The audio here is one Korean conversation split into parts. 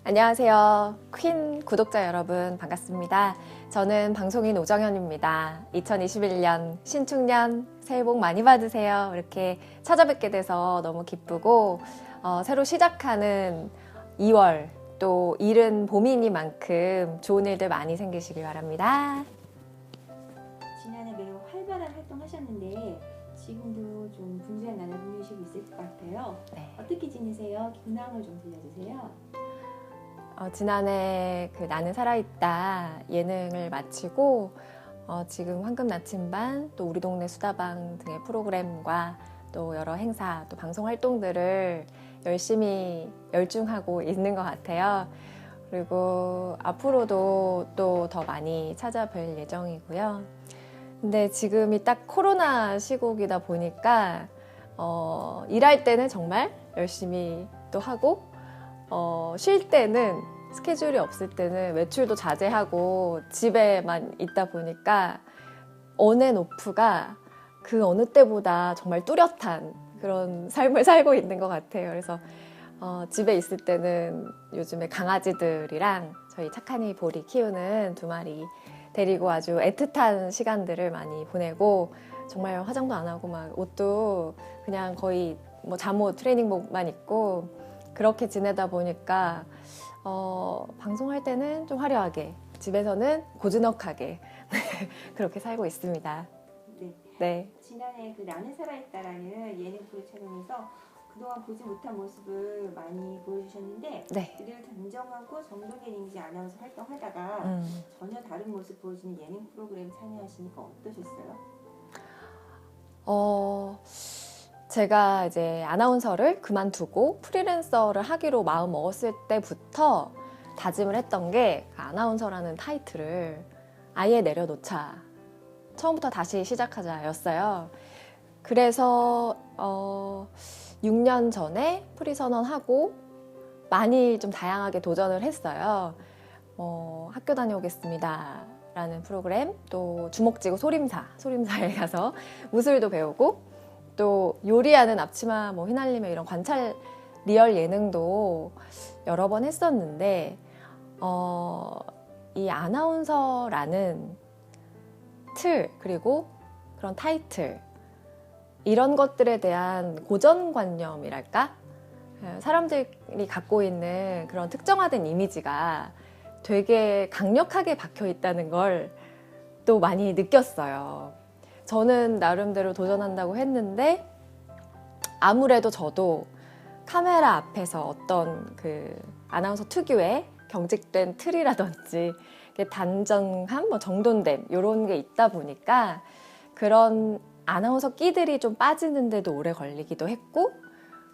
안녕하세요. 퀸 구독자 여러분 반갑습니다. 저는 방송인 오정현입니다. 2021년 신축년 새해 복 많이 받으세요. 이렇게 찾아뵙게 돼서 너무 기쁘고 새로 시작하는 2월 또 일은 봄이니만큼 좋은 일들 많이 생기시길 바랍니다. 지난해 매우 활발한 활동하셨는데 지금도 좀 분주한 날을 보내시고 있을 것 같아요. 네. 어떻게 지내세요? 근황을 좀 들려주세요. 지난해 그 나는 살아있다 예능을 마치고 지금 황금 나침반 또 우리 동네 수다방 등의 프로그램과 또 여러 행사 또 방송 활동들을 열심히 열중하고 있는 것 같아요. 그리고 앞으로도 또 더 많이 찾아뵐 예정이고요. 근데 지금이 딱 코로나 시국이다 보니까 일할 때는 정말 열심히 또 하고 쉴 때는 스케줄이 없을 때는 외출도 자제하고 집에만 있다 보니까 온앤오프가 그 어느 때보다 정말 뚜렷한 그런 삶을 살고 있는 것 같아요. 그래서 집에 있을 때는 요즘에 강아지들이랑 저희 착하니 보리 키우는 2마리 데리고 아주 애틋한 시간들을 많이 보내고 정말 화장도 안 하고 막 옷도 그냥 거의 뭐 잠옷 트레이닝복만 입고 그렇게 지내다 보니까 방송할 때는 좀 화려하게 집에서는 고즈넉하게 그렇게 살고 있습니다. 네. 네. 지난해 그 나는 살아있다라는 예능 프로 촬영에서 그동안 보지 못한 모습을 많이 보여주셨는데 네. 그대로 단정하고 정동현 이미지 아나운서 활동하다가 전혀 다른 모습 보여주는 예능 프로그램 참여하시니까 어떠셨어요? 제가 이제 아나운서를 그만두고 프리랜서를 하기로 마음 먹었을 때부터 다짐을 했던 게 아나운서라는 타이틀을 아예 내려놓자. 처음부터 다시 시작하자였어요. 그래서 6년 전에 프리 선언하고 많이 좀 다양하게 도전을 했어요. 학교 다녀오겠습니다 라는 프로그램, 또 주먹쥐고 소림사에 가서 무술도 배우고 또 요리하는 앞치마 휘날리며 이런 관찰 리얼 예능도 여러 번 했었는데 이 아나운서라는 틀 그리고 그런 타이틀 이런 것들에 대한 고정관념이랄까? 사람들이 갖고 있는 그런 특정화된 이미지가 되게 강력하게 박혀 있다는 걸 또 많이 느꼈어요. 저는 나름대로 도전한다고 했는데 아무래도 저도 카메라 앞에서 어떤 그 아나운서 특유의 경직된 틀이라든지 단정함, 정돈됨 이런 게 있다 보니까 그런 아나운서 끼들이 좀 빠지는데도 오래 걸리기도 했고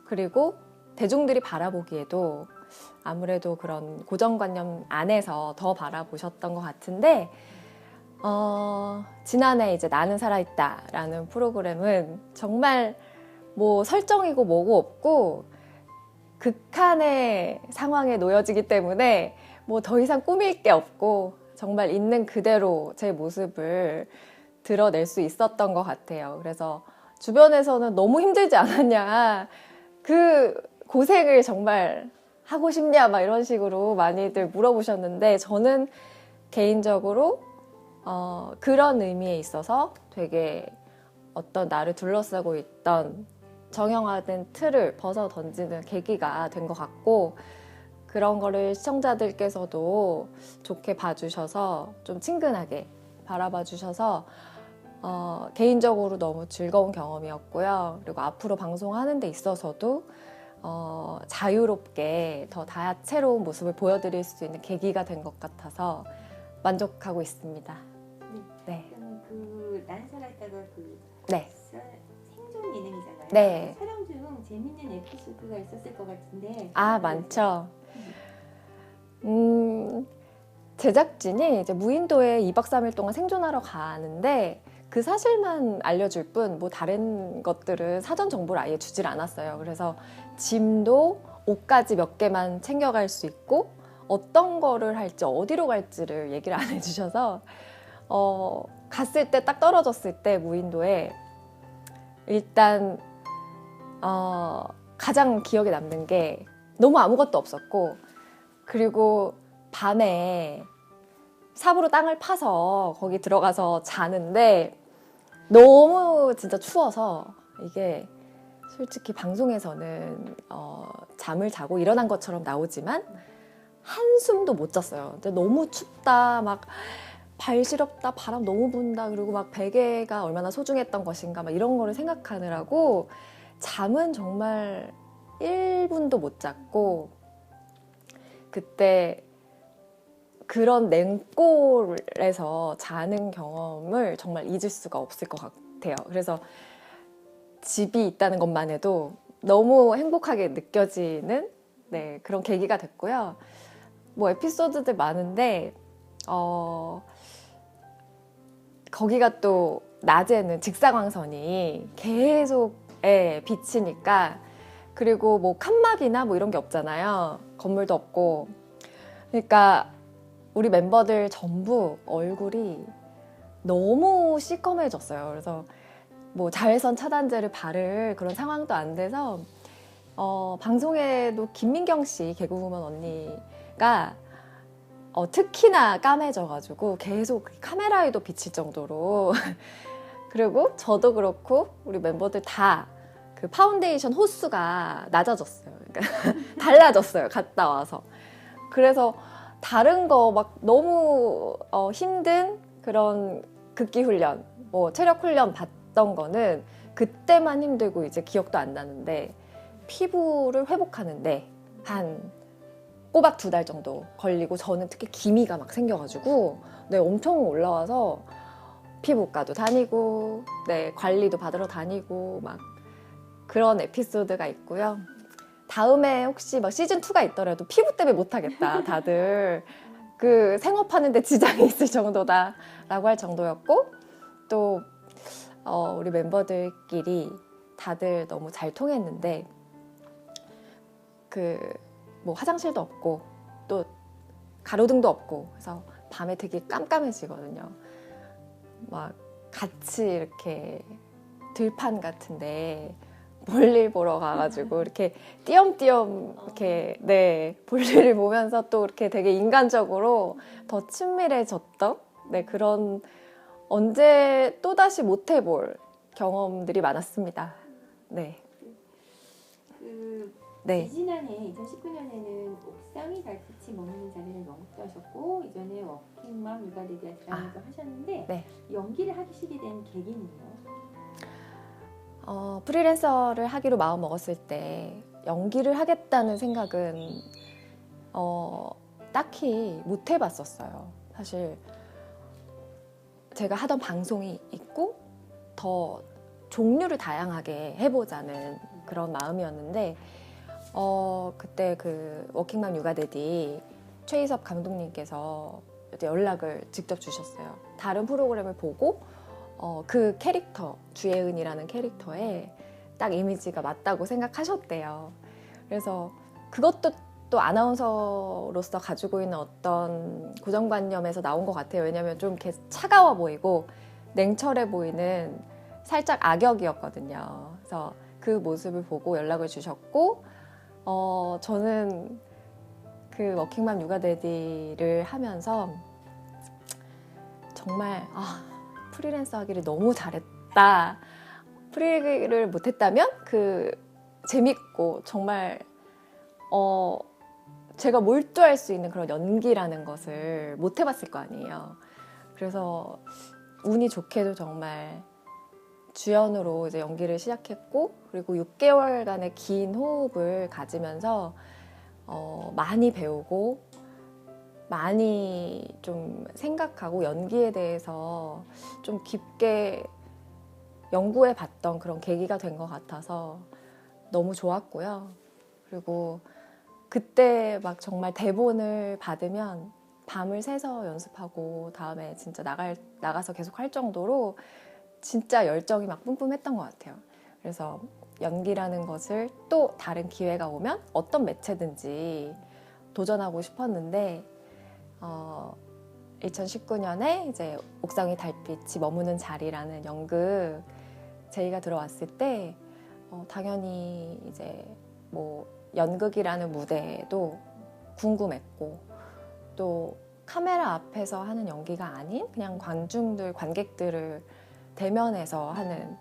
그리고 대중들이 바라보기에도 아무래도 그런 고정관념 안에서 더 바라보셨던 것 같은데 지난해 이제 나는 살아있다라는 프로그램은 정말 뭐 설정이고 뭐고 없고 극한의 상황에 놓여지기 때문에 뭐 더 이상 꾸밀 게 없고 정말 있는 그대로 제 모습을 드러낼 수 있었던 것 같아요. 그래서 주변에서는 너무 힘들지 않았냐, 그 고생을 정말 하고 싶냐 막 이런 식으로 많이들 물어보셨는데 저는 개인적으로 그런 의미에 있어서 되게 어떤 나를 둘러싸고 있던 정형화된 틀을 벗어 던지는 계기가 된 것 같고 그런 거를 시청자들께서도 좋게 봐주셔서 좀 친근하게 바라봐 주셔서 개인적으로 너무 즐거운 경험이었고요. 그리고 앞으로 방송하는 데 있어서도 자유롭게 더 다채로운 모습을 보여드릴 수 있는 계기가 된 것 같아서 만족하고 있습니다. 네. 그러면 그 나는 살아있다가 그 네. 생존 예능이잖아요. 네. 촬영 중 재밌는 에피소드가 있었을 것 같은데. 많죠. 제작진이 이제 무인도에 2박 3일 동안 생존하러 가는데 그 사실만 알려줄 뿐 뭐 다른 것들은 사전 정보를 아예 주질 않았어요. 그래서 짐도 옷까지 몇 개만 챙겨갈 수 있고 어떤 거를 할지 어디로 갈지를 얘기를 안 해주셔서 갔을 때 딱 떨어졌을 때 무인도에 일단 가장 기억에 남는 게 너무 아무것도 없었고 그리고 밤에 삽으로 땅을 파서 거기 들어가서 자는데 너무 진짜 추워서 이게 솔직히 방송에서는 잠을 자고 일어난 것처럼 나오지만 한숨도 못 잤어요. 근데 너무 춥다, 막 발 시렵다, 바람 너무 분다, 그리고 막 베개가 얼마나 소중했던 것인가 막 이런 거를 생각하느라고 잠은 정말 1분도 못 잤고, 그때 그런 냉골에서 자는 경험을 정말 잊을 수가 없을 것 같아요. 그래서 집이 있다는 것만 해도 너무 행복하게 느껴지는 그런 계기가 됐고요. 뭐 에피소드들 많은데 거기가 또 낮에는 직사광선이 계속 비치니까, 그리고 뭐 칸막이나 뭐 이런 게 없잖아요. 건물도 없고. 그러니까 우리 멤버들 전부 얼굴이 너무 시커매졌어요. 그래서 뭐 자외선 차단제를 바를 그런 상황도 안 돼서 방송에도 김민경 씨 개그우먼 언니가 특히나 까매져가지고 계속 카메라에도 비칠 정도로 그리고 저도 그렇고 우리 멤버들 다 그 파운데이션 호수가 낮아졌어요. 그러니까 달라졌어요. 갔다 와서. 그래서 다른 거 막 너무 힘든 그런 극기 훈련, 뭐 체력 훈련 받던 거는 그때만 힘들고 이제 기억도 안 나는데, 피부를 회복하는데 한 꼬박 2달 정도 걸리고, 저는 특히 기미가 막 생겨가지고 엄청 올라와서 피부과도 다니고 관리도 받으러 다니고 막 그런 에피소드가 있고요. 다음에 혹시 막 시즌2가 있더라도 피부 때문에 못하겠다, 다들 그 생업하는데 지장이 있을 정도다 라고 할 정도였고, 또 우리 멤버들끼리 다들 너무 잘 통했는데, 그 뭐 화장실도 없고 또 가로등도 없고 그래서 밤에 되게 깜깜해지거든요. 막 같이 이렇게 들판 같은데 볼일 보러 가가지고 이렇게 띄엄띄엄 이렇게 볼일을 보면서 또 이렇게 되게 인간적으로 더 친밀해졌던 그런, 언제 또다시 못 해볼 경험들이 많았습니다. 지지난해 2019년에는 옥상이 달빛이 머무는 자리를 연기하셨고, 이전에 워킹맘 육아대디아 드라마도 하셨는데 연기를 하시게 된 계기는요? 프리랜서를 하기로 마음 먹었을 때 연기를 하겠다는 생각은 딱히 못 해봤었어요. 사실 제가 하던 방송이 있고 더 종류를 다양하게 해보자는 그런 마음이었는데, 그때 그 워킹맘 육아대디 최희섭 감독님께서 연락을 직접 주셨어요. 다른 프로그램을 보고 그 캐릭터, 주예은이라는 캐릭터에 딱 이미지가 맞다고 생각하셨대요. 그래서 그것도 또 아나운서로서 가지고 있는 어떤 고정관념에서 나온 것 같아요. 왜냐하면 좀 이렇게 차가워 보이고 냉철해 보이는 살짝 악역이었거든요. 그래서 그 모습을 보고 연락을 주셨고, 저는 그 워킹맘 육아대디를 하면서 정말 프리랜서 하기를 너무 잘했다. 프리를 못했다면 그 재밌고 정말 제가 몰두할 수 있는 그런 연기라는 것을 못 해봤을 거 아니에요. 그래서 운이 좋게도 정말 주연으로 이제 연기를 시작했고, 그리고 6개월간의 긴 호흡을 가지면서 많이 배우고 많이 좀 생각하고 연기에 대해서 좀 깊게 연구해 봤던 그런 계기가 된 것 같아서 너무 좋았고요. 그리고 그때 막 정말 대본을 받으면 밤을 새서 연습하고 다음에 진짜 나가서 계속 할 정도로 진짜 열정이 막 뿜뿜했던 것 같아요. 그래서 연기라는 것을 또 다른 기회가 오면 어떤 매체든지 도전하고 싶었는데, 2019년에 이제 옥상의 달빛이 머무는 자리라는 연극 제의가 들어왔을 때 당연히 이제 뭐 연극이라는 무대도 궁금했고, 또 카메라 앞에서 하는 연기가 아닌 그냥 관객들을 대면해서 하는,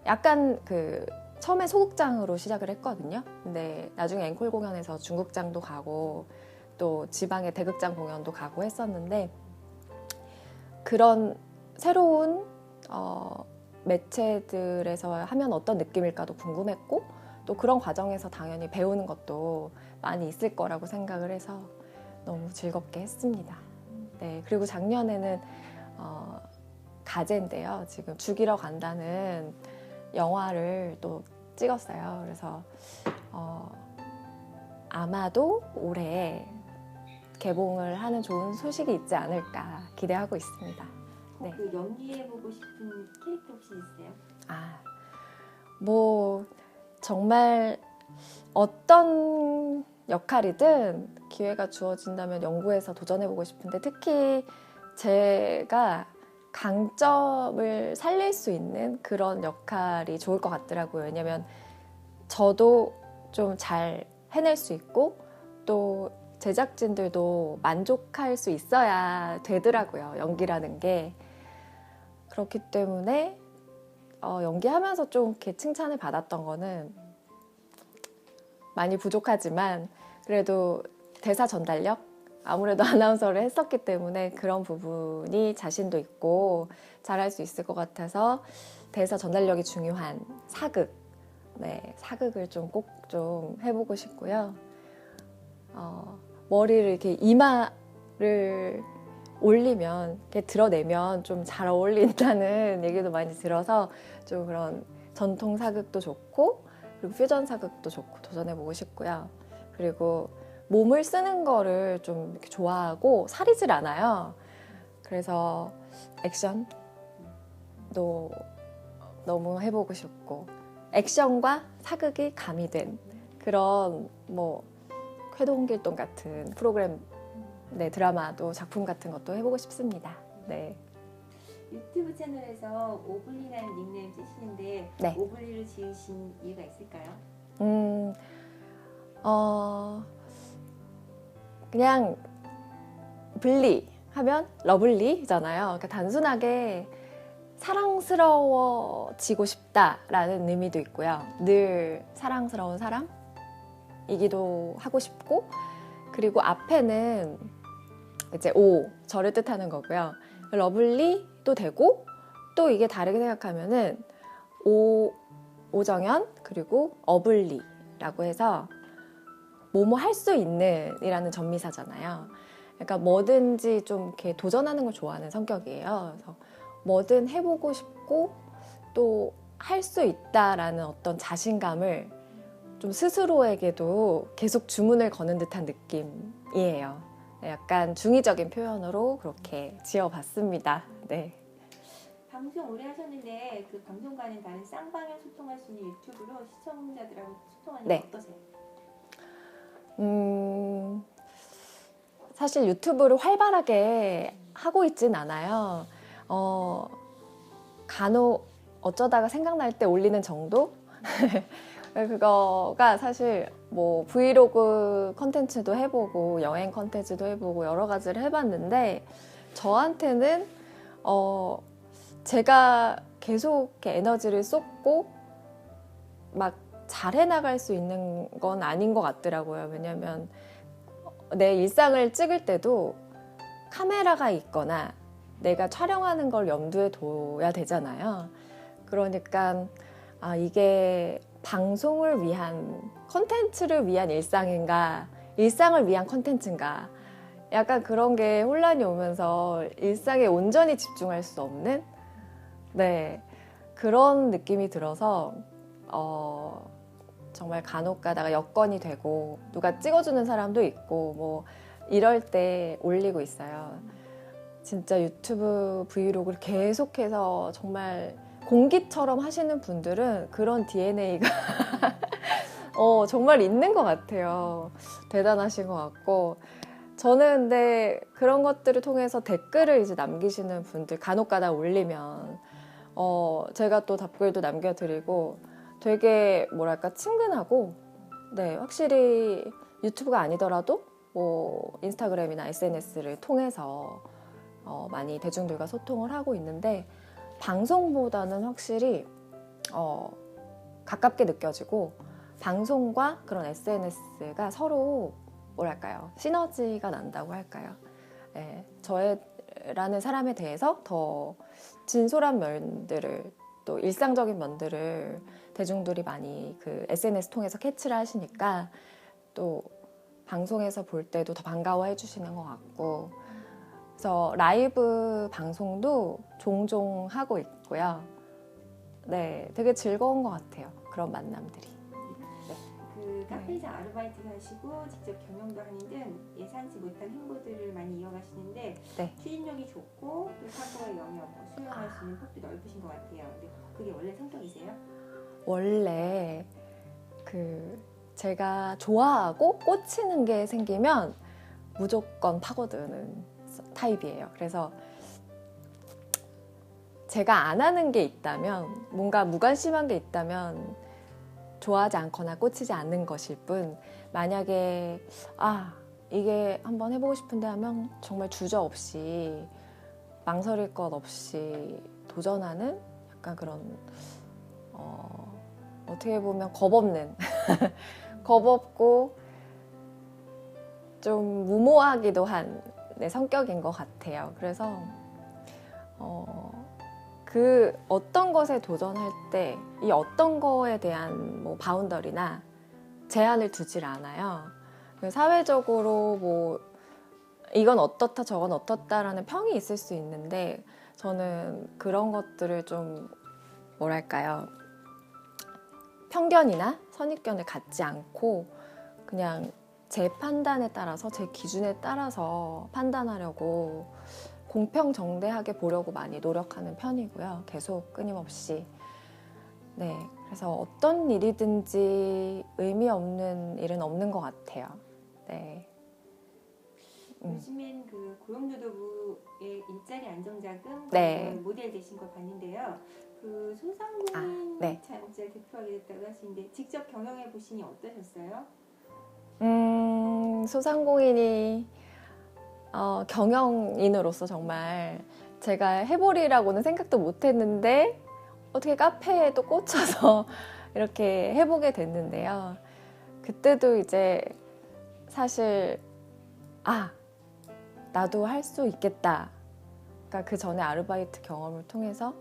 약간 그 처음에 소극장으로 시작을 했거든요. 근데 나중에 앵콜 공연에서 중극장도 가고 또 지방의 대극장 공연도 가고 했었는데, 그런 새로운 매체들에서 하면 어떤 느낌일까도 궁금했고, 또 그런 과정에서 당연히 배우는 것도 많이 있을 거라고 생각을 해서 너무 즐겁게 했습니다. 네, 그리고 작년에는 가제인데요. 지금 죽이러 간다는 영화를 또 찍었어요. 그래서 아마도 올해 개봉을 하는 좋은 소식이 있지 않을까 기대하고 있습니다. 네. 그 연기해보고 싶은 캐릭터 혹시 있어요? 뭐 정말 어떤 역할이든 기회가 주어진다면 연구해서 도전해보고 싶은데, 특히 제가 강점을 살릴 수 있는 그런 역할이 좋을 것 같더라고요. 왜냐면 저도 좀 잘 해낼 수 있고, 또 제작진들도 만족할 수 있어야 되더라고요. 연기라는 게. 그렇기 때문에 연기하면서 좀 이렇게 칭찬을 받았던 거는 많이 부족하지만, 그래도 대사 전달력? 아무래도 아나운서를 했었기 때문에 그런 부분이 자신도 있고 잘할 수 있을 것 같아서, 대사 전달력이 중요한 사극, 네, 사극을 좀 꼭 좀 해보고 싶고요. 머리를 이렇게 이마를 올리면, 이렇게 드러내면 좀 잘 어울린다는 얘기도 많이 들어서 좀 그런 전통 사극도 좋고, 그리고 퓨전 사극도 좋고 도전해보고 싶고요. 그리고 몸을 쓰는 거를 좀 이렇게 좋아하고 사리질 않아요. 그래서 액션도 너무 해보고 싶고, 액션과 사극이 가미된 그런 뭐 쾌동길동 같은 프로그램, 네, 드라마도 작품 같은 것도 해보고 싶습니다. 네. 유튜브 채널에서 오블리라는 닉네임 쓰시는데 네. 오블리를 지으신 이유가 있을까요? 그냥 블리 하면 러블리잖아요. 그러니까 단순하게 사랑스러워지고 싶다라는 의미도 있고요. 늘 사랑스러운 사람이기도 하고 싶고, 그리고 앞에는 이제 저를 뜻하는 거고요. 러블리도 되고, 또 이게 다르게 생각하면은 오정연 그리고 어블리라고 해서 뭐뭐 할 수 있는 이라는 전미사잖아요. 그러니까 뭐든지 좀 이렇게 도전하는 걸 좋아하는 성격이에요. 그래서 뭐든 해보고 싶고, 또 할 수 있다라는 어떤 자신감을 좀 스스로에게도 계속 주문을 거는 듯한 느낌이에요. 약간 중의적인 표현으로 그렇게 지어봤습니다. 네. 방송 오래 하셨는데 그 방송과는 다른 쌍방향 소통할 수 있는 유튜브로 시청자들하고 소통하는 게 네. 어떠세요? 사실 유튜브를 활발하게 하고 있진 않아요. 간혹 어쩌다가 생각날 때 올리는 정도? 그거가 사실 뭐 브이로그 컨텐츠도 해보고 여행 컨텐츠도 해보고 여러 가지를 해봤는데, 저한테는 제가 계속 이렇게 에너지를 쏟고 막 잘해 나갈 수 있는 건 아닌 것 같더라고요. 왜냐면 내 일상을 찍을 때도 카메라가 있거나 내가 촬영하는 걸 염두에 둬야 되잖아요. 그러니까 이게 방송을 위한 컨텐츠를 위한 일상인가, 일상을 위한 컨텐츠인가, 약간 그런 게 혼란이 오면서 일상에 온전히 집중할 수 없는, 네, 그런 느낌이 들어서 정말 간혹 가다가 여건이 되고 누가 찍어주는 사람도 있고 뭐 이럴 때 올리고 있어요. 진짜 유튜브 브이로그를 계속해서 정말 공기처럼 하시는 분들은 그런 DNA가 정말 있는 것 같아요. 대단하신 것 같고, 저는 근데 그런 것들을 통해서 댓글을 이제 남기시는 분들 간혹가다 올리면 제가 또 답글도 남겨드리고 되게 뭐랄까 친근하고, 네, 확실히 유튜브가 아니더라도 뭐 인스타그램이나 SNS를 통해서 많이 대중들과 소통을 하고 있는데 방송보다는 확실히 가깝게 느껴지고 방송과 그런 SNS가 서로 뭐랄까요 시너지가 난다고 할까요? 예, 저라는 사람에 대해서 더 진솔한 면들을 또 일상적인 면들을 대중들이 많이 그 SNS 통해서 캐치를 하시니까 또 방송에서 볼 때도 더 반가워해 주시는 것 같고 그래서 라이브 방송도 종종 하고 있고요. 네, 되게 즐거운 것 같아요. 그런 만남들이. 그 카페에서 아르바이트도 하시고 직접 경영도 하는 등 예상치 못한 행보들을 많이 이어가시는데 네. 추진력이 좋고 또 사고의 영역, 수용할 수 있는 폭도 넓으신 것 같아요. 근데 그게 원래 성격이세요? 원래 제가 좋아하고 꽂히는 게 생기면 무조건 파고드는 타입이에요. 그래서 제가 안 하는 게 있다면 뭔가 무관심한 게 있다면 좋아하지 않거나 꽂히지 않는 것일 뿐 만약에 이게 한번 해보고 싶은데 하면 정말 주저없이 망설일 것 없이 도전하는 약간 그런 어떻게 보면 겁없는 겁없고 좀 무모하기도 한 성격인 것 같아요. 그래서 그 어떤 것에 도전할 때 이 어떤 거에 대한 뭐 바운더리나 제한을 두질 않아요. 사회적으로 뭐 이건 어떻다 저건 어떻다라는 평이 있을 수 있는데 저는 그런 것들을 좀 뭐랄까요 편견이나 선입견을 갖지 않고 그냥 제 판단에 따라서 제 기준에 따라서 판단하려고 공평정대하게 보려고 많이 노력하는 편이고요. 계속 끊임없이. 네, 그래서 어떤 일이든지 의미 없는 일은 없는 것 같아요. 네. 요즘엔 그 고용노동부의 일자리 안정자금 네. 모델 되신 걸 봤는데요. 그 소상공인 네. 자영업자를 대표하게 됐다고 하시는데 직접 경영해 보시니 어떠셨어요? 소상공인이 경영인으로서 정말 제가 해보리라고는 생각도 못했는데 어떻게 카페에 또 꽂혀서 이렇게 해보게 됐는데요. 그때도 이제 사실 나도 할 수 있겠다. 그러니까 그 전에 아르바이트 경험을 통해서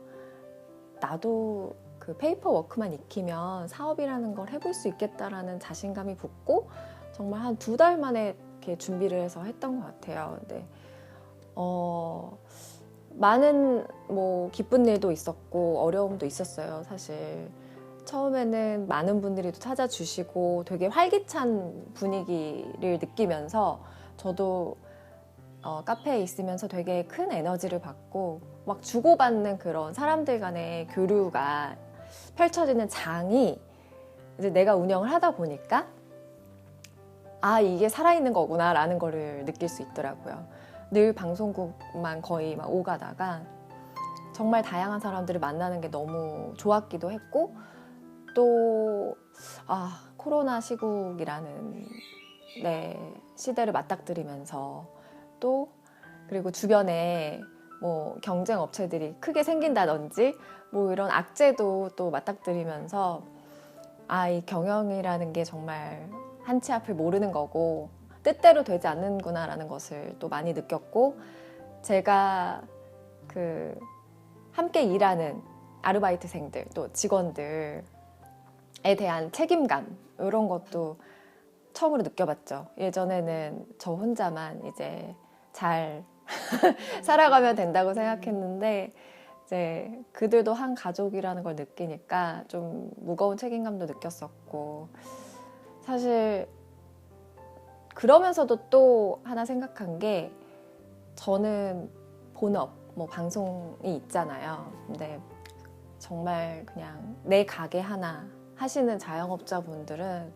나도 그 페이퍼 워크만 익히면 사업이라는 걸 해볼 수 있겠다라는 자신감이 붙고 정말 한 2달 만에 이렇게 준비를 해서 했던 것 같아요. 근데 많은 뭐 기쁜 일도 있었고 어려움도 있었어요. 사실 처음에는 많은 분들이 또 찾아주시고 되게 활기찬 분위기를 느끼면서 저도 카페에 있으면서 되게 큰 에너지를 받고 막 주고받는 그런 사람들 간의 교류가 펼쳐지는 장이 이제 내가 운영을 하다 보니까 이게 살아있는 거구나 라는 거를 느낄 수 있더라고요. 늘 방송국만 거의 막 오가다가 정말 다양한 사람들을 만나는 게 너무 좋았기도 했고 또 코로나 시국이라는 시대를 맞닥뜨리면서 또 그리고 주변에 뭐 경쟁 업체들이 크게 생긴다든지 뭐 이런 악재도 또 맞닥뜨리면서 이 경영이라는 게 정말 한치 앞을 모르는 거고 뜻대로 되지 않는구나라는 것을 또 많이 느꼈고 제가 그 함께 일하는 아르바이트생들 또 직원들에 대한 책임감 이런 것도 처음으로 느껴봤죠. 예전에는 저 혼자만 이제 잘 살아가면 된다고 생각했는데 이제 그들도 한 가족이라는 걸 느끼니까 좀 무거운 책임감도 느꼈었고 사실 그러면서도 또 하나 생각한 게 저는 본업, 뭐 방송이 있잖아요. 근데 정말 그냥 내 가게 하나 하시는 자영업자분들은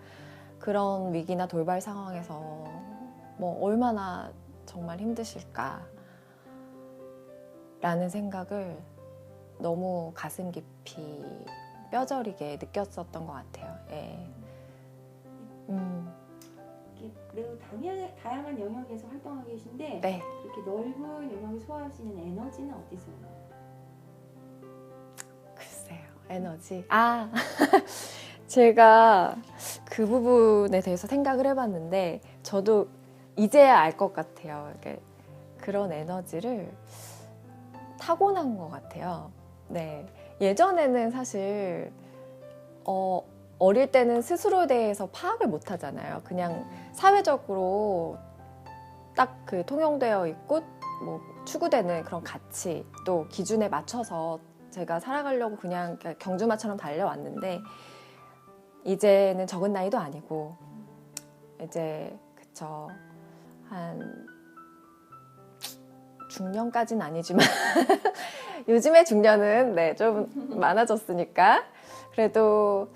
그런 위기나 돌발 상황에서 뭐 얼마나 정말 힘드실까 라는 생각을 너무 가슴 깊이 뼈저리게 느꼈었던 것 같아요. 예. 이렇게 매우 다양한 영역에서 활동하고 계신데 네. 그렇게 넓은 영역을 소화하시는 에너지는 어디서 오나요? 글쎄요. 에너지. 제가 그 부분에 대해서 생각을 해봤는데 저도 이제야 알 것 같아요. 이게 그런 에너지를 타고난 것 같아요. 네. 예전에는 사실 어릴 때는 스스로에 대해서 파악을 못 하잖아요. 그냥 사회적으로 딱 그 통용되어 있고 뭐 추구되는 그런 가치 또 기준에 맞춰서 제가 살아가려고 그냥 경주마처럼 달려왔는데 이제는 적은 나이도 아니고 이제 그쵸 한 중년까지는 아니지만 요즘에 중년은 네, 좀 많아졌으니까 그래도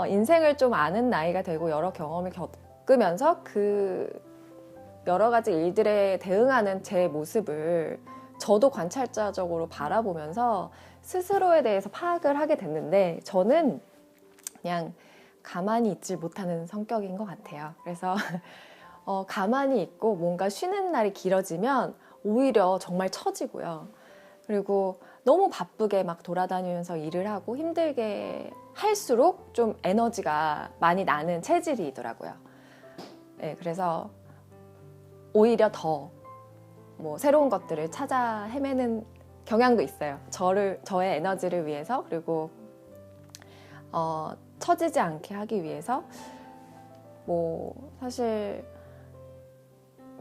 인생을 좀 아는 나이가 되고 여러 경험을 겪으면서 그 여러 가지 일들에 대응하는 제 모습을 저도 관찰자적으로 바라보면서 스스로에 대해서 파악을 하게 됐는데 저는 그냥 가만히 있질 못하는 성격인 것 같아요. 그래서 가만히 있고 뭔가 쉬는 날이 길어지면 오히려 정말 처지고요. 그리고 너무 바쁘게 막 돌아다니면서 일을 하고 힘들게 할수록 좀 에너지가 많이 나는 체질이더라고요. 네, 그래서 오히려 더 뭐 새로운 것들을 찾아 헤매는 경향도 있어요. 저의 에너지를 위해서 그리고 처지지 않게 하기 위해서 뭐 사실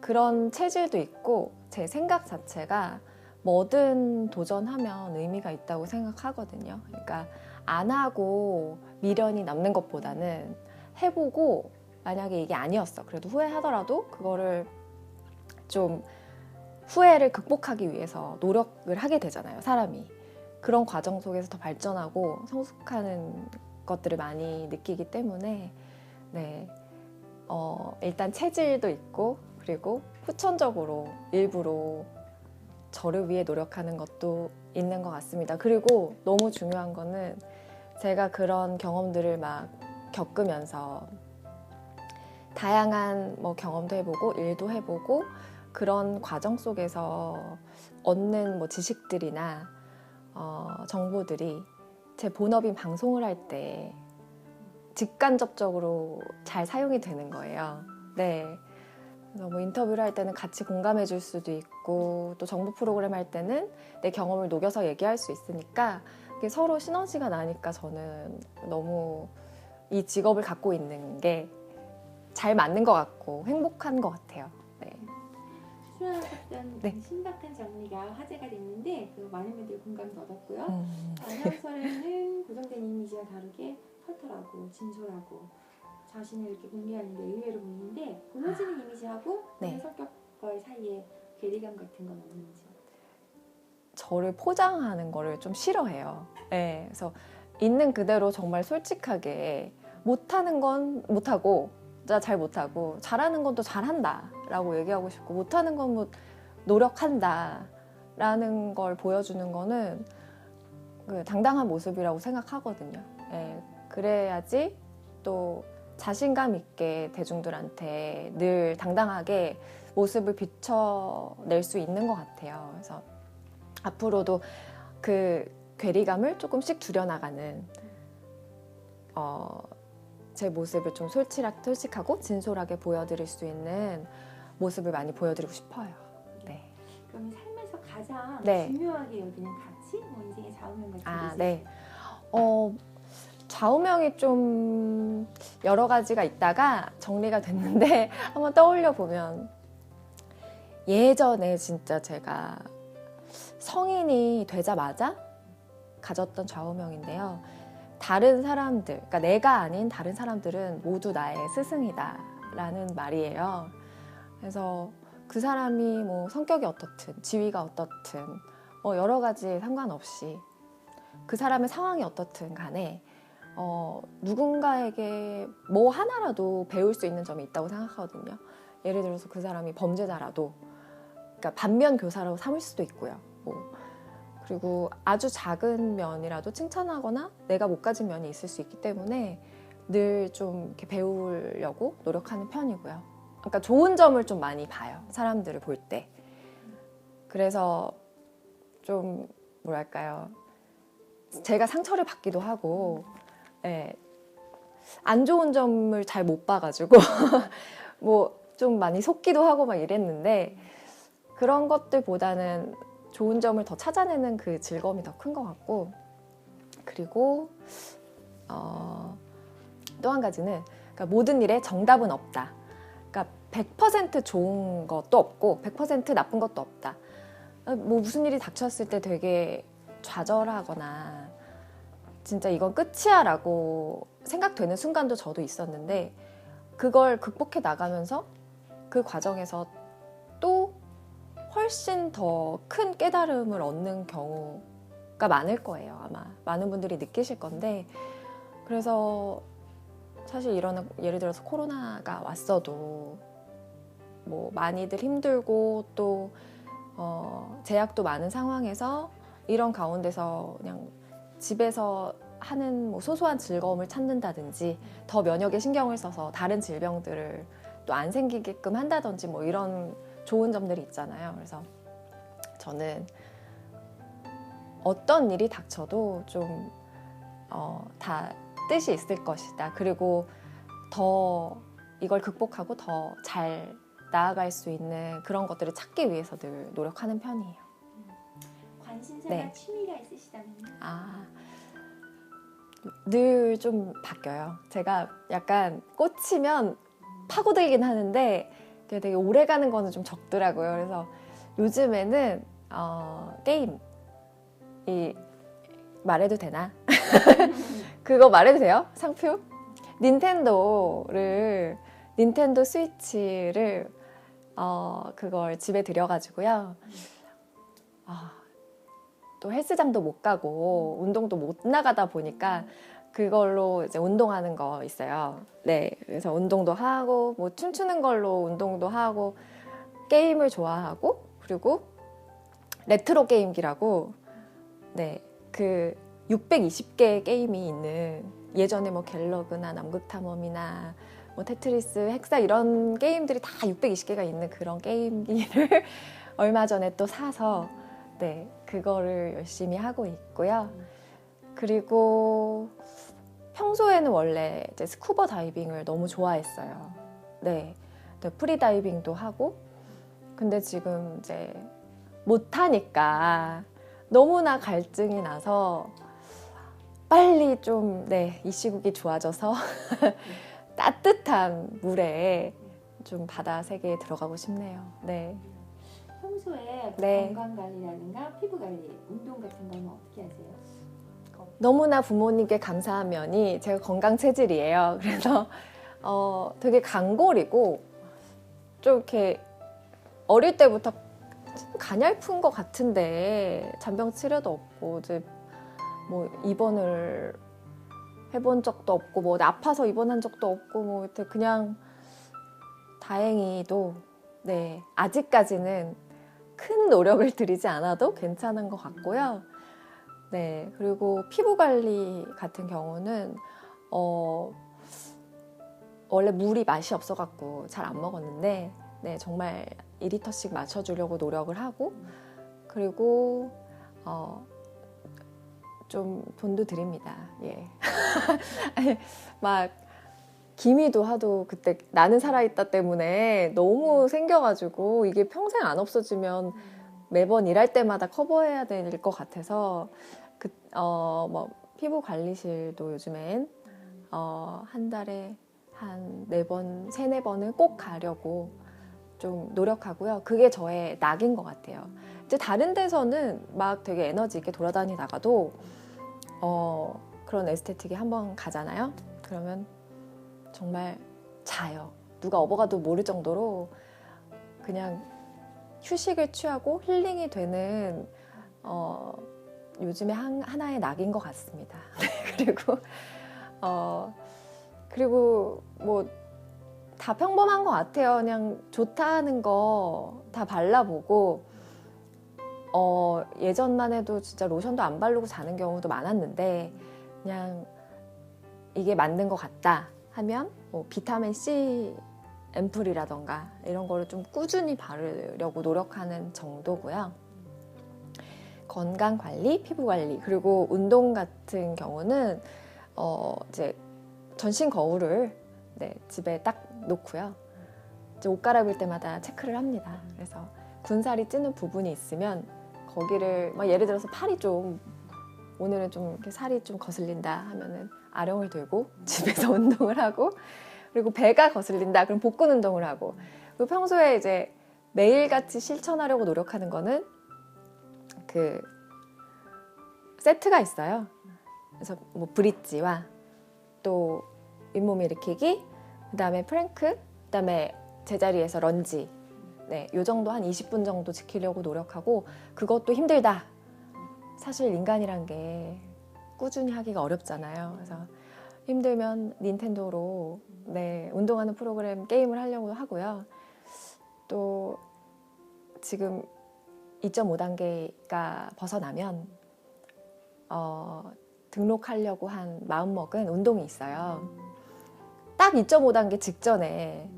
그런 체질도 있고 제 생각 자체가 뭐든 도전하면 의미가 있다고 생각하거든요. 그러니까 안 하고 미련이 남는 것보다는 해보고 만약에 이게 아니었어. 그래도 후회하더라도 그거를 좀 후회를 극복하기 위해서 노력을 하게 되잖아요. 사람이. 그런 과정 속에서 더 발전하고 성숙하는 것들을 많이 느끼기 때문에 네, 일단 체질도 있고 그리고 후천적으로 일부러 저를 위해 노력하는 것도 있는 것 같습니다. 그리고 너무 중요한 거는 제가 그런 경험들을 막 겪으면서 다양한 뭐 경험도 해보고 일도 해보고 그런 과정 속에서 얻는 뭐 지식들이나 정보들이 제 본업인 방송을 할 때 직간접적으로 잘 사용이 되는 거예요. 네. 그래서 뭐 인터뷰를 할 때는 같이 공감해 줄 수도 있고 또 정보 프로그램 할 때는 내 경험을 녹여서 얘기할 수 있으니까 이게 서로 시너지가 나니까 저는 너무 이 직업을 갖고 있는 게 잘 맞는 것 같고 행복한 것 같아요. 네. 수련하셨던 네. 신박한 정리가 화제가 됐는데 그 많은 분들이 공감도 얻었고요. 아나운서라는 고정된 이미지와 다르게 털털하고 진솔하고 자신을 이렇게 공개하는 게 의외로 보이는데 보여지는 이미지하고 네. 본인 성격과의 사이에 괴리감 같은 건 없는지. 저를 포장하는 거를 좀 싫어해요. 네, 그래서 있는 그대로 정말 솔직하게 못하는 건 못하고 나 잘 못하고 잘하는 건 또 잘한다 라고 얘기하고 싶고 못하는 건 뭐 노력한다 라는 걸 보여주는 거는 그 당당한 모습이라고 생각하거든요. 네, 그래야지 또 자신감 있게 대중들한테 늘 당당하게 모습을 비춰낼 수 있는 것 같아요. 그래서 앞으로도 그 괴리감을 조금씩 줄여나가는 제 모습을 좀 솔직하고 진솔하게 보여드릴 수 있는 모습을 많이 보여드리고 싶어요. 네. 그럼 삶에서 가장 네. 중요하게 여기는 가치? 뭐 인생의 좌우명 같은 게 있어요? 네. 좌우명이 좀 여러 가지가 있다가 정리가 됐는데 한번 떠올려 보면 예전에 진짜 제가 성인이 되자마자 가졌던 좌우명인데요. 다른 사람들, 그러니까 내가 아닌 다른 사람들은 모두 나의 스승이다 라는 말이에요. 그래서 그 사람이 뭐 성격이 어떻든 지위가 어떻든 여러 가지 상관없이 그 사람의 상황이 어떻든 간에 누군가에게 뭐 하나라도 배울 수 있는 점이 있다고 생각하거든요. 예를 들어서 그 사람이 범죄자라도 그러니까 반면 교사라고 삼을 수도 있고요. 그리고 아주 작은 면이라도 칭찬하거나 내가 못 가진 면이 있을 수 있기 때문에 늘 좀 이렇게 배우려고 노력하는 편이고요. 그러니까 좋은 점을 좀 많이 봐요. 사람들을 볼 때. 그래서 좀 뭐랄까요. 제가 상처를 받기도 하고, 예, 안 좋은 점을 잘 못 봐가지고 뭐 좀 많이 속기도 하고 막 이랬는데 그런 것들보다는 좋은 점을 더 찾아내는 그 즐거움이 더 큰 것 같고, 그리고 또 한 가지는 그러니까 모든 일에 정답은 없다. 그러니까 100% 좋은 것도 없고 100% 나쁜 것도 없다. 뭐 무슨 일이 닥쳤을 때 되게 좌절하거나 진짜 이건 끝이야 라고 생각되는 순간도 저도 있었는데, 그걸 극복해 나가면서 그 과정에서 또 훨씬 더 큰 깨달음을 얻는 경우가 많을 거예요. 아마 많은 분들이 느끼실 건데, 그래서 사실 이런, 예를 들어서 코로나가 왔어도 뭐 많이들 힘들고 또 제약도 많은 상황에서 이런 가운데서 그냥 집에서 하는 뭐 소소한 즐거움을 찾는다든지 더 면역에 신경을 써서 다른 질병들을 또 안 생기게끔 한다든지 뭐 이런 좋은 점들이 있잖아요. 그래서 저는 어떤 일이 닥쳐도 좀 다 뜻이 있을 것이다. 그리고 더 이걸 극복하고 더 잘 나아갈 수 있는 그런 것들을 찾기 위해서 늘 노력하는 편이에요. 관심사나 네. 취미가 있으시다면요? 늘 좀 바뀌어요. 제가 약간 꽂히면 파고들긴 하는데 되게 오래 가는 거는 좀 적더라고요. 그래서 요즘에는 게임, 말해도 되나? 그거 말해도 돼요? 상표? 닌텐도 스위치를 그걸 집에 들여가지고요. 또 헬스장도 못 가고 운동도 못 나가다 보니까 그걸로 이제 운동하는 거 있어요. 네, 그래서 운동도 하고 뭐 춤추는 걸로 운동도 하고 게임을 좋아하고, 그리고 레트로 게임기라고, 네, 그 620개의 게임이 있는, 예전에 뭐 갤러그나 남극탐험이나 뭐 테트리스, 헥사 이런 게임들이 다 620개가 있는 그런 게임기를 얼마 전에 또 사서 네, 그거를 열심히 하고 있고요. 그리고 평소에는 원래 이제 스쿠버 다이빙을 너무 좋아했어요. 네, 프리다이빙도 하고. 근데 지금 이제 못하니까 너무나 갈증이 나서 빨리 좀, 네, 이 시국이 좋아져서 따뜻한 물에 좀 바다 세계에 들어가고 싶네요. 네. 평소에 네. 건강관리라든가 피부관리, 운동 같은 거는 어떻게 하세요? 너무나 부모님께 감사한 면이 제가 건강 체질이에요. 그래서 되게 간골이고 좀 이렇게 어릴 때부터 가냘픈 것 같은데 잔병 치료도 없고 이제 뭐 입원을 해본 적도 없고 뭐 아파서 입원한 적도 없고 뭐 그냥 다행히도 네, 아직까지는 큰 노력을 들이지 않아도 괜찮은 것 같고요. 네, 그리고 피부 관리 같은 경우는 원래 물이 맛이 없어갖고 잘 안 먹었는데 네, 정말 2리터씩 맞춰주려고 노력을 하고, 그리고 좀 돈도 드립니다. 예. 막 기미도 하도 그때 나는 살아있다 때문에 너무 생겨가지고 이게 평생 안 없어지면 매번 일할 때마다 커버해야 될 것 같아서 뭐 피부 관리실도 요즘엔 한 달에 한 4번, 3, 4번은 꼭 가려고 좀 노력하고요. 그게 저의 낙인 것 같아요. 이제 다른 데서는 막 되게 에너지 있게 돌아다니다가도 그런 에스테틱에 한번 가잖아요. 그러면 정말 자요. 누가 업어가도 모를 정도로 그냥 휴식을 취하고 힐링이 되는 요즘에 하나의 낙인 것 같습니다. 그리고 뭐 다 평범한 것 같아요. 그냥 좋다 하는 거 다 발라보고 예전만 해도 진짜 로션도 안 바르고 자는 경우도 많았는데 그냥 이게 맞는 것 같다 하면 뭐 비타민 C 앰플이라던가 이런 거를 좀 꾸준히 바르려고 노력하는 정도고요. 건강 관리, 피부 관리, 그리고 운동 같은 경우는 이제 전신 거울을 집에 딱 놓고요. 이제 옷 갈아입을 때마다 체크를 합니다. 그래서 군살이 찌는 부분이 있으면 거기를 막 예를 들어서 팔이 좀 오늘은 좀 이렇게 살이 좀 거슬린다 하면은 아령을 들고 집에서 운동을 하고, 그리고 배가 거슬린다 그럼 복근 운동을 하고, 그리고 평소에 이제 매일같이 실천하려고 노력하는 거는 그 세트가 있어요. 그래서 뭐 브릿지와 또 윗몸 일으키기, 그다음에 프랭크, 그다음에 제자리에서 런지, 요 정도 한 20분 정도 지키려고 노력하고, 그것도 힘들다. 사실 인간이란 게 꾸준히 하기가 어렵잖아요. 그래서 힘들면 닌텐도로 운동하는 프로그램 게임을 하려고 하고요. 또 지금 2.5단계가 벗어나면 등록하려고 한 마음먹은 운동이 있어요. 딱 2.5단계 직전에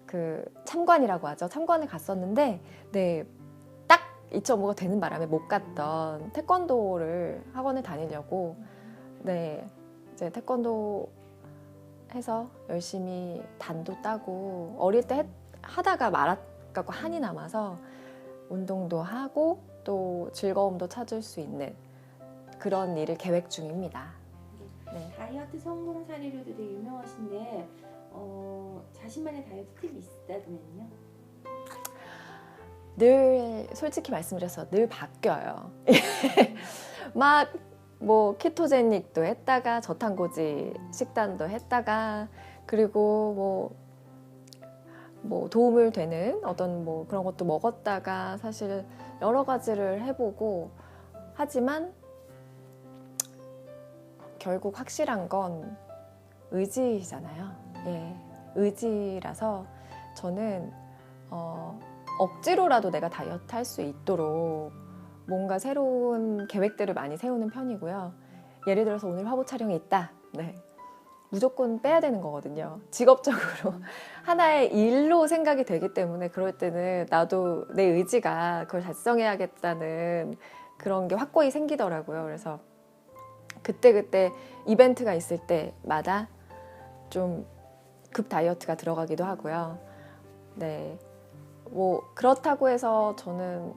그 참관이라고 하죠. 참관을 갔었는데 딱 2.5가 되는 바람에 못 갔던 태권도를 학원을 다니려고 이제 태권도 해서 열심히 단도 따고, 어릴 때 하다가 말아갖고 한이 남아서 운동도 하고 또 즐거움도 찾을 수 있는 그런 일을 계획 중입니다. 다이어트 성공 사례로도 되게 유명하신데 자신만의 다이어트 팁이 있다면요? 늘 솔직히 말씀드려서 늘 바뀌어요. 막 뭐 키토제닉도 했다가 저탄고지 식단도 했다가, 그리고 뭐 도움을 되는 어떤 뭐 그런 것도 먹었다가, 사실 여러 가지를 해보고, 하지만 결국 확실한 건 의지잖아요. 의지라서 저는 억지로라도 내가 다이어트 할 수 있도록 뭔가 새로운 계획들을 많이 세우는 편이고요. 예를 들어서 오늘 화보 촬영이 있다. 무조건 빼야 되는 거거든요. 직업적으로 하나의 일로 생각이 되기 때문에, 그럴 때는 나도 내 의지가 그걸 달성해야겠다는 그런 게 확고히 생기더라고요. 그래서 그때그때 이벤트가 있을 때마다 좀 급 다이어트가 들어가기도 하고요. 뭐 그렇다고 해서 저는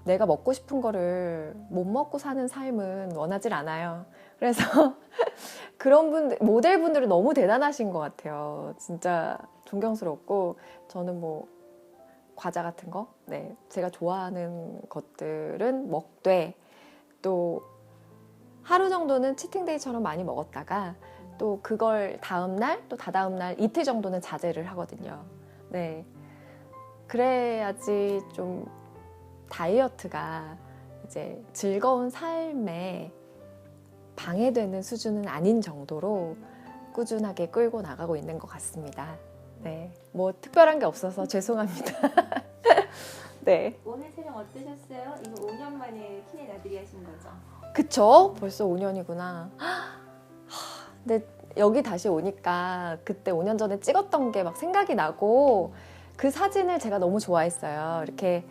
내가 먹고 싶은 거를 못 먹고 사는 삶은 원하질 않아요. 그래서 그런 분들, 모델분들은 너무 대단하신 것 같아요. 진짜 존경스럽고, 저는 뭐 과자 같은 거, 제가 좋아하는 것들은 먹되, 또 하루 정도는 치팅데이처럼 많이 먹었다가 또 그걸 다음날 또 다다음날 이틀 정도는 자제를 하거든요. 그래야지 좀 다이어트가 이제 즐거운 삶에 방해되는 수준은 아닌 정도로 꾸준하게 끌고 나가고 있는 것 같습니다. 뭐 특별한 게 없어서 죄송합니다. 오늘 촬영 어떠셨어요? 이거 5년 만에 키낸 아들이 하신 거죠? 그쵸? 벌써 5년이구나. 근데 여기 다시 오니까 그때 5년 전에 찍었던 게 막 생각이 나고, 그 사진을 제가 너무 좋아했어요. 이렇게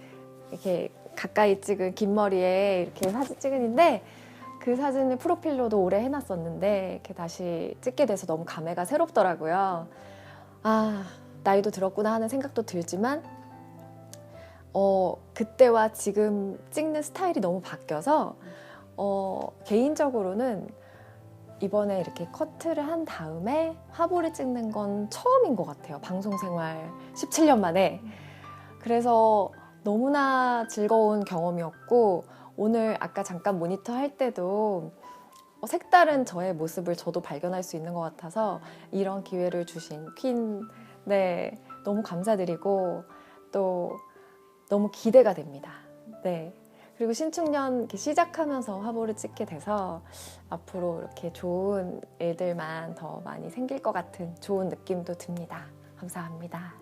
가까이 찍은 긴 머리에 이렇게 사진 찍은인데, 그 사진을 프로필로도 오래 해놨었는데 이렇게 다시 찍게 돼서 너무 감회가 새롭더라고요. 나이도 들었구나 하는 생각도 들지만, 그때와 지금 찍는 스타일이 너무 바뀌어서 개인적으로는 이번에 이렇게 커트를 한 다음에 화보를 찍는 건 처음인 것 같아요. 방송생활 17년 만에. 그래서 너무나 즐거운 경험이었고, 오늘 아까 잠깐 모니터 할 때도 색다른 저의 모습을 저도 발견할 수 있는 것 같아서, 이런 기회를 주신 퀸, 너무 감사드리고 또 너무 기대가 됩니다. 그리고 신축년 이렇게 시작하면서 화보를 찍게 돼서 앞으로 이렇게 좋은 일들만 더 많이 생길 것 같은 좋은 느낌도 듭니다. 감사합니다.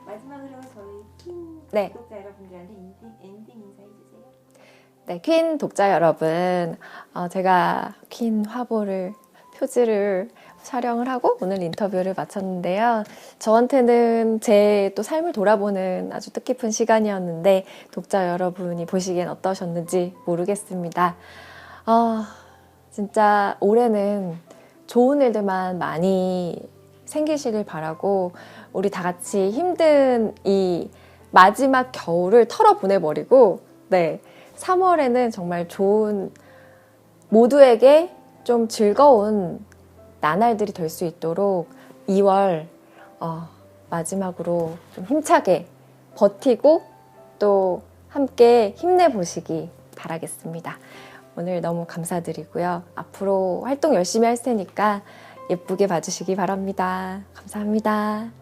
마지막으로 저희 퀸 구독자 여러분들한테 엔딩 인사해 주세요. 퀸 독자 여러분, 제가 퀸 화보를 표지를 촬영을 하고 오늘 인터뷰를 마쳤는데요. 저한테는 제 또 삶을 돌아보는 아주 뜻깊은 시간이었는데 독자 여러분이 보시기엔 어떠셨는지 모르겠습니다. 진짜 올해는 좋은 일들만 많이 생기시길 바라고 우리 다 같이 힘든 이 마지막 겨울을 털어보내버리고 3월에는 정말 좋은 모두에게 좀 즐거운 나날들이 될 수 있도록 2월 마지막으로 좀 힘차게 버티고 또 함께 힘내보시기 바라겠습니다. 오늘 너무 감사드리고요. 앞으로 활동 열심히 할 테니까 예쁘게 봐주시기 바랍니다. 감사합니다.